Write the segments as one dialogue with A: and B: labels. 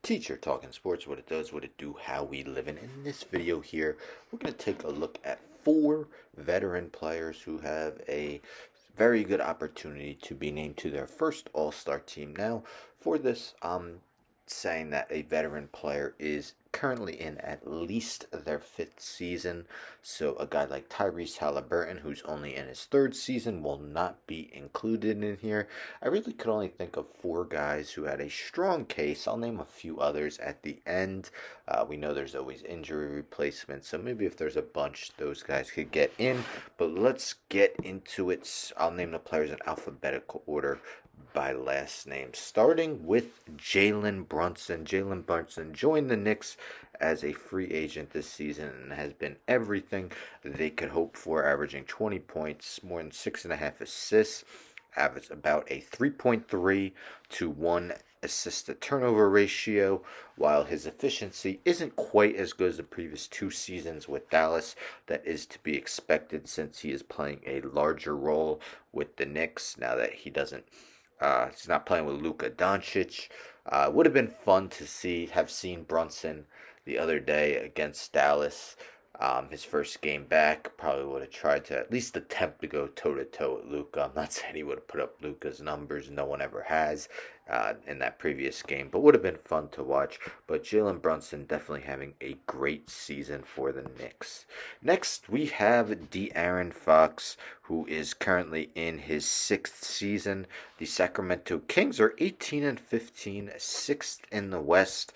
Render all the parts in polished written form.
A: Teacher talking sports, what it does, what it do, how we live. And in this video here, we're going to take a look at four veteran players who have a very good opportunity to be named to their first All-Star team. Now, for this, saying that a veteran player is currently in at least their fifth season. So a guy like Tyrese Halliburton, who's only in his third season, will not be included in here. I really could only think of four guys who had a strong case. I'll name a few others at the end. We know there's always injury replacement, so maybe if there's a bunch, those guys could get in. But let's get into it. I'll name the players in alphabetical order by last name, starting with Jalen Brunson. Jalen Brunson joined the Knicks as a free agent this season and has been everything they could hope for, averaging 20 points, more than 6.5 assists, average about a 3.3 to 1 assist to turnover ratio. While his efficiency isn't quite as good as the previous two seasons with Dallas, that is to be expected since he is playing a larger role with the Knicks now that he's not playing with Luka Doncic. Would have been fun to have seen Brunson the other day against Dallas. His first game back, probably would have tried to at least attempt to go toe to toe with Luka. I'm not saying he would have put up Luka's numbers, no one ever has in that previous game, but would have been fun to watch. But Jalen Brunson definitely having a great season for the Knicks. Next, we have De'Aaron Fox, who is currently in his sixth season. The Sacramento Kings are 18 and 15, sixth in the West.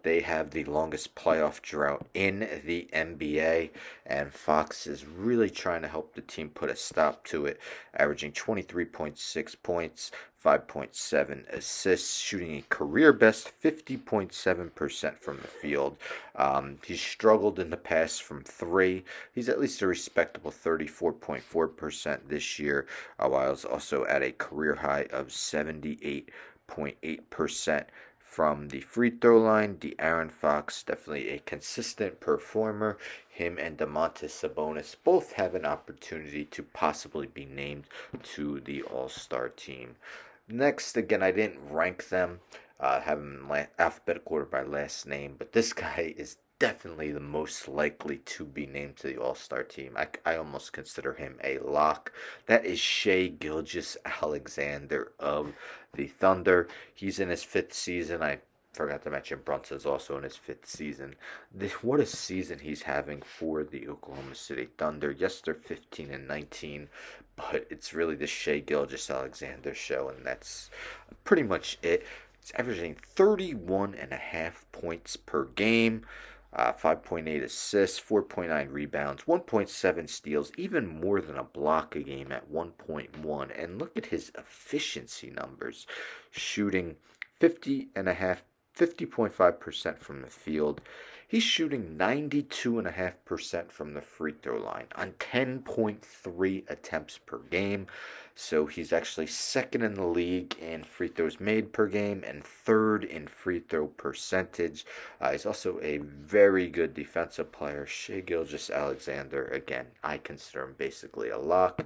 A: They have the longest playoff drought in the NBA, and Fox is really trying to help the team put a stop to it, averaging 23.6 points, 5.7 assists, shooting a career best 50.7% from the field. He's struggled in the past from three. He's at least a respectable 34.4% this year, while he's also at a career high of 78.8% from the free throw line. De'Aaron Fox, definitely a consistent performer. Him and Domantas Sabonis both have an opportunity to possibly be named to the All-Star team. Next, again, I didn't rank them, have them in alphabetical order by last name, but this guy is definitely the most likely to be named to the All-Star team. I almost consider him a lock. That is Shai Gilgeous-Alexander of the Thunder. He's in his fifth season. I forgot to mention Brunson's also in his fifth season. What a season he's having for the Oklahoma City Thunder. Yes, they're 15 and 19, but it's really the Shai Gilgeous-Alexander show, and that's pretty much it. He's averaging 31.5 points per game. 5.8 assists, 4.9 rebounds, 1.7 steals, even more than a block a game at 1.1. And look at his efficiency numbers, shooting 50.5% from the field. He's shooting 92.5% from the free throw line on 10.3 attempts per game. So he's actually second in the league in free throws made per game and third in free throw percentage. He's also a very good defensive player. Shai Gilgeous-Alexander, again, I consider him basically a lock.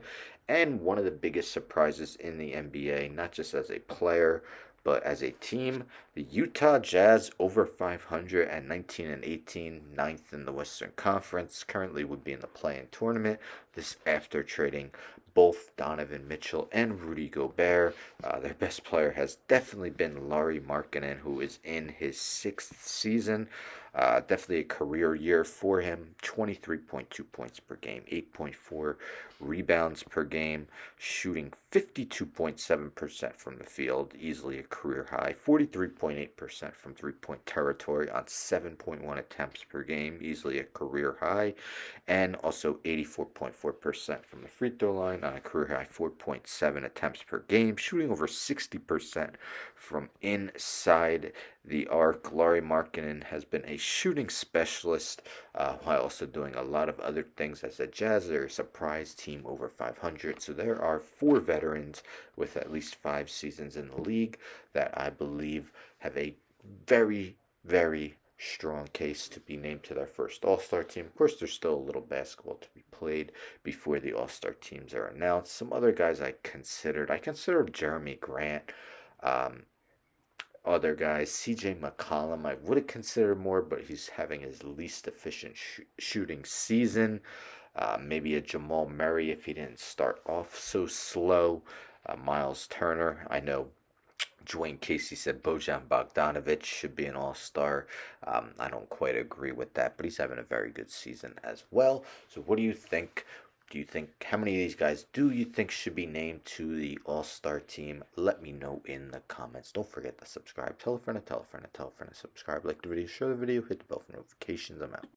A: And one of the biggest surprises in the NBA, not just as a player, but as a team, the Utah Jazz over 500 at 19 and 18, ninth in the Western Conference, currently would be in the play-in tournament. This after trading both Donovan Mitchell and Rudy Gobert. Their best player has definitely been Lauri Markkanen, who is in his sixth season. Definitely a career year for him. 23.2 points per game, 8.4 rebounds per game, shooting 52.7% from the field, easily a career high. 43.8% from three-point territory on 7.1 attempts per game, easily a career high. And also 84.4% from the free throw line on a career high 4.7 attempts per game, shooting over 60% from inside the arc. Lauri Markkanen has been a shooting specialist while also doing a lot of other things as the Jazz are a surprise team over 500. So there are four veterans with at least 5 seasons in the league that I believe have a very, very strong case to be named to their first All-Star team. Of course, there's still a little basketball to be played before the All-Star teams are announced. Some other guys I considered Jeremy Grant. other guys. CJ McCollum, I would have considered more, but he's having his least efficient shooting season. Maybe a Jamal Murray if he didn't start off so slow. Miles Turner, I know Dwayne Casey said Bojan Bogdanovic should be an all-star. I don't quite agree with that, but he's having a very good season as well. So what do you think? Do you think how many of these guys do you think should be named to the all-star team? Let me know in the comments. Don't forget to subscribe. Tell a friend, tell a friend, tell a friend to subscribe. Like the video, share the video, hit the bell for notifications. I'm out.